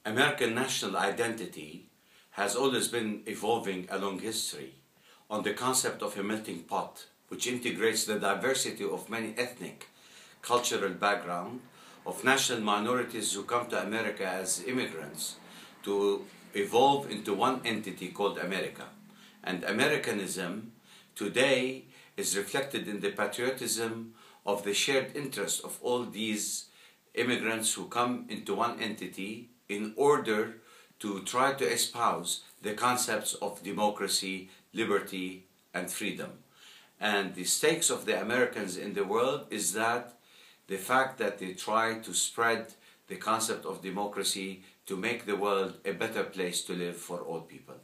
American national identity has always been evolving along history on the concept of a melting pot, which integrates the diversity of many ethnic, cultural background of national minorities who come to America as immigrants to evolve into one entity called America. And Americanism today is reflected in the patriotism of the shared interest of all these immigrants who come into one entity in order to try to espouse the concepts of democracy, liberty, and freedom. And the stakes of the Americans in the world is that the fact that they try to spread the concept of democracy to make the world a better place to live for all people.